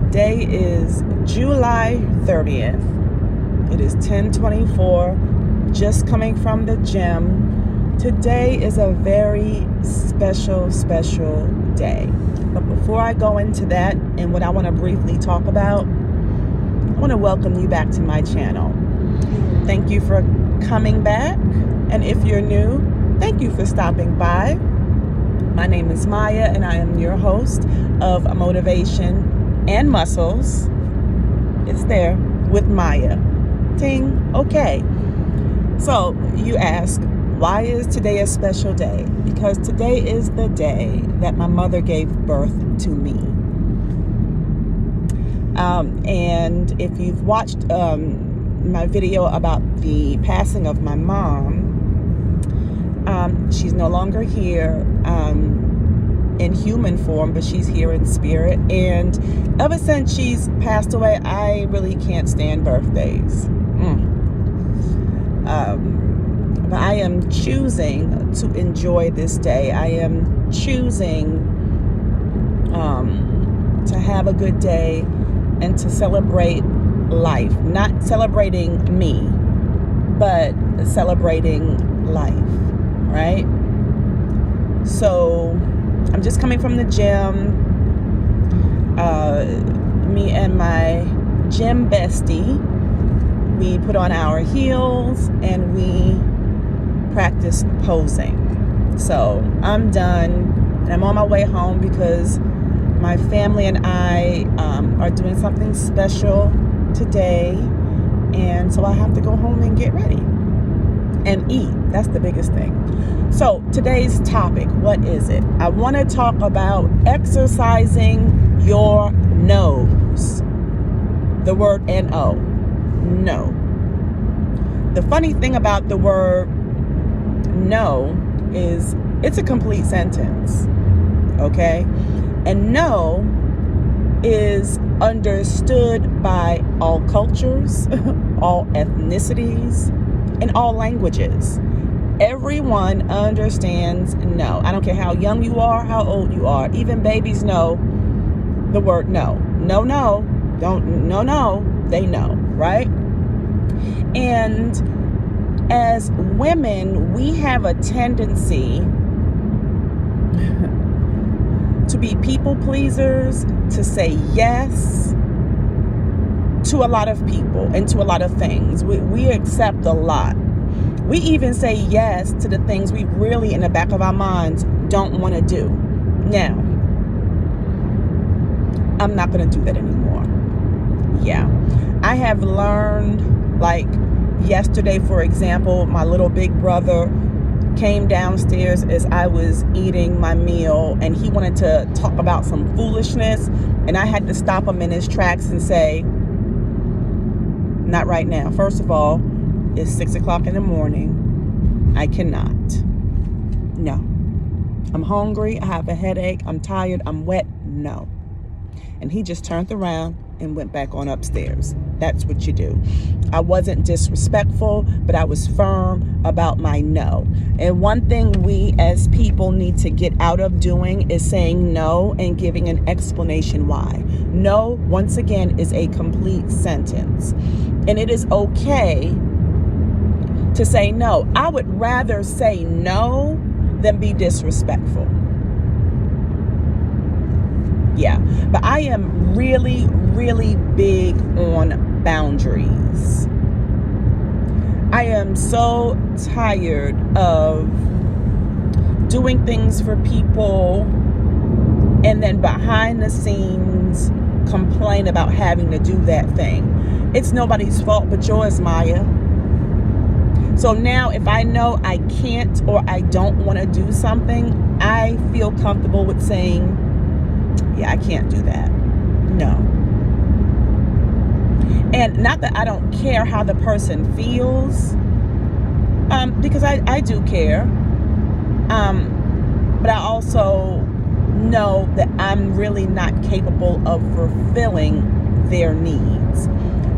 Today is July 30th. It is 10:24, just coming from the gym. Today is a very special day. But before I go into that and what I want to briefly talk about, I want to welcome you back to my channel. Thank you for coming back. And if you're new, thank you for stopping by. My name is Maya, and I am your host of Motivation and Muscles. It's there with Maya. Ting. Okay. So you ask, why is today a special day? Because today is the day that my mother gave birth to me. And if you've watched my video about the passing of my mom, she's no longer here in human form, but she's here in spirit. And ever since she's passed away, I really can't stand birthdays. But I am choosing to enjoy this day. I am choosing to have a good day and to celebrate life. Not celebrating me, but celebrating life, right? So I'm just coming from the gym. Me and my gym bestie, we put on our heels and we practice posing. So I'm done and I'm on my way home because my family and I are doing something special today, and so I have to go home and get ready and eat. That's the biggest thing. So today's topic, what is it? I want to talk about exercising your nose. The word N-O. No. The funny thing about the word no is it's a complete sentence. Okay? And no is understood by all cultures, all ethnicities, and all languages. Everyone understands no. I don't care how young you are, how old you are. Even babies know the word no. No, no. Don't, no, no. They know, right? And as women, we have a tendency to be people pleasers, to say yes to a lot of people and to a lot of things. We accept a lot. We even say yes to the things we really, in the back of our minds, don't want to do. Now, I'm not going to do that anymore. Yeah. I have learned, like yesterday, for example, my little big brother came downstairs as I was eating my meal, and he wanted to talk about some foolishness, and I had to stop him in his tracks and say, not right now. First of all, it's 6 o'clock in the morning. I cannot. No. I'm hungry. I have a headache. I'm tired. I'm wet. No. And he just turned around and went back on upstairs. That's what you do. I wasn't disrespectful, but I was firm about my no. And one thing we as people need to get out of doing is saying no and giving an explanation why. No, once again, is a complete sentence. And it is okay to say no. I would rather say no than be disrespectful. Yeah, but I am really, really big on boundaries. I am so tired of doing things for people and then behind the scenes complain about having to do that thing. It's nobody's fault but yours, Maya. So now if I know I can't or I don't want to do something, I feel comfortable with saying, yeah, I can't do that. No. And not that I don't care how the person feels, because I do care. But I also know that I'm really not capable of fulfilling their needs.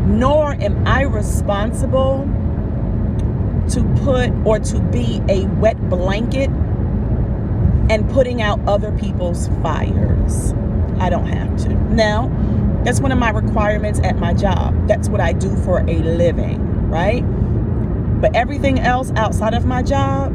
Nor am I responsible to put or to be a wet blanket and putting out other people's fires. I don't have to. Now, That's one of my requirements at my job. That's what I do for a living, right? But everything else outside of my job,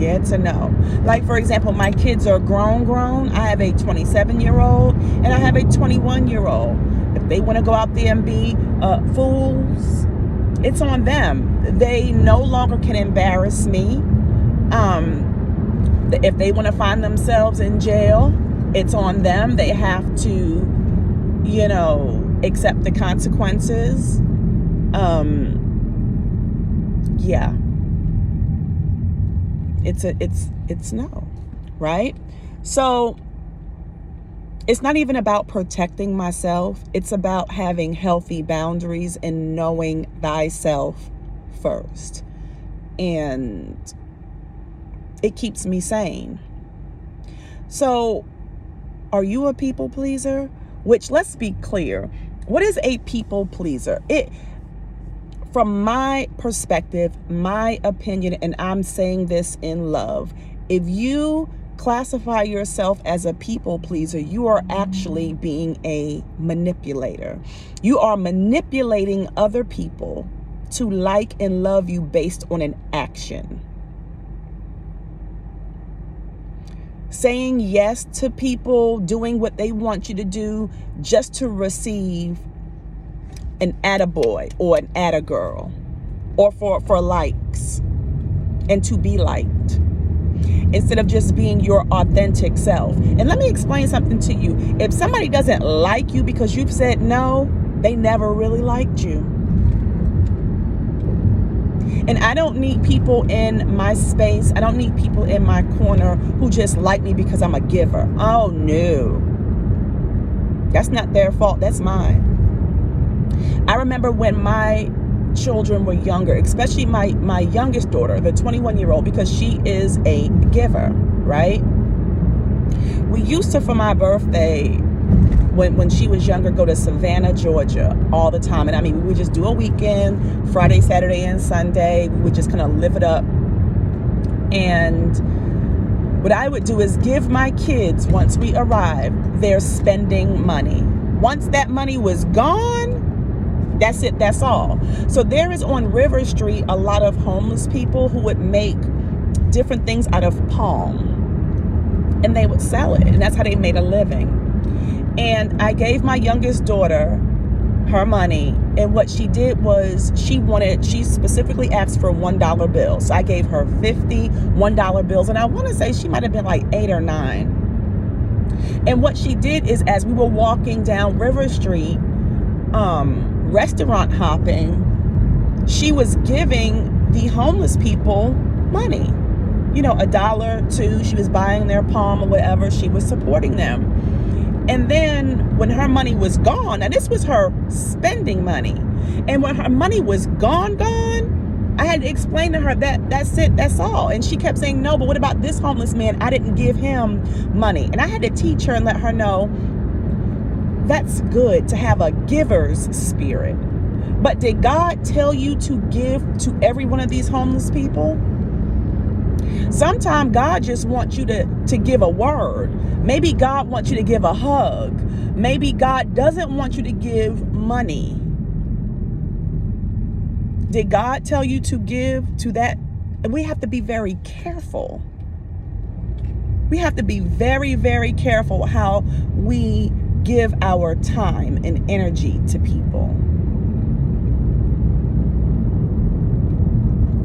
yeah, it's a no. Like, for example, my kids are grown. I have a 27-year-old and I have a 21-year-old. If they want to go out there and be fools, it's on them. They no longer can embarrass me. If they want to find themselves in jail, it's on them. They have to, accept the consequences. Yeah. It's no, right? So it's not even about protecting myself. It's about having healthy boundaries and knowing thyself first. And it keeps me sane. So are you a people pleaser? Which, let's be clear, what is a people pleaser? From my perspective, my opinion, and I'm saying this in love, if you classify yourself as a people pleaser, you are actually being a manipulator. You are manipulating other people to like and love you based on an action. Saying yes to people, doing what they want you to do just to receive an attaboy or an attagirl, or for likes and to be liked, instead of just being your authentic self. And let me explain something to you. If somebody doesn't like you because you've said no, they never really liked you. And I don't need people in my space. I don't need people in my corner who just like me because I'm a giver. Oh no. That's not their fault. That's mine. I remember when my children were younger, especially my youngest daughter, the 21-year-old, because she is a giver, right? We used to, for my birthday, when she was younger, go to Savannah, Georgia all the time. And I mean, we would just do a weekend, Friday, Saturday, and Sunday. We would just kind of live it up. And what I would do is give my kids, once we arrived, their spending money. Once that money was gone, that's it, that's all. So there is on River Street a lot of homeless people who would make different things out of palm. And they would sell it. And that's how they made a living. And I gave my youngest daughter her money. And what she did was she specifically asked for $1 bills. So I gave her 50 $1 bills. And I want to say she might have been like 8 or 9. And what she did is, as we were walking down River Street, restaurant hopping, she was giving the homeless people money. $1, $2. She was buying their palm or whatever. She was supporting them. And then when her money was gone, now this was her spending money. And when her money was gone, I had to explain to her that that's it, that's all. And she kept saying, no, but what about this homeless man? I didn't give him money. And I had to teach her and let her know that's good to have a giver's spirit. But did God tell you to give to every one of these homeless people? Sometimes God just wants you to give a word. Maybe God wants you to give a hug. Maybe God doesn't want you to give money. Did God tell you to give to that? And we have to be very careful. We have to be very, very careful how we give our time and energy to people.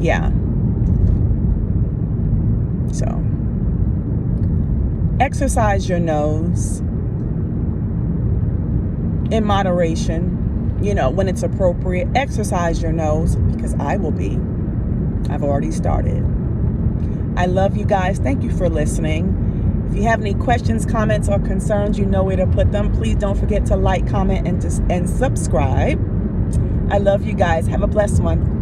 Yeah. So, exercise your nose in moderation. When it's appropriate, exercise your nose, because I will be. I've already started. I love you guys. Thank you for listening. If you have any questions, comments, or concerns, you know where to put them. Please don't forget to like, comment, and subscribe. I love you guys. Have a blessed one.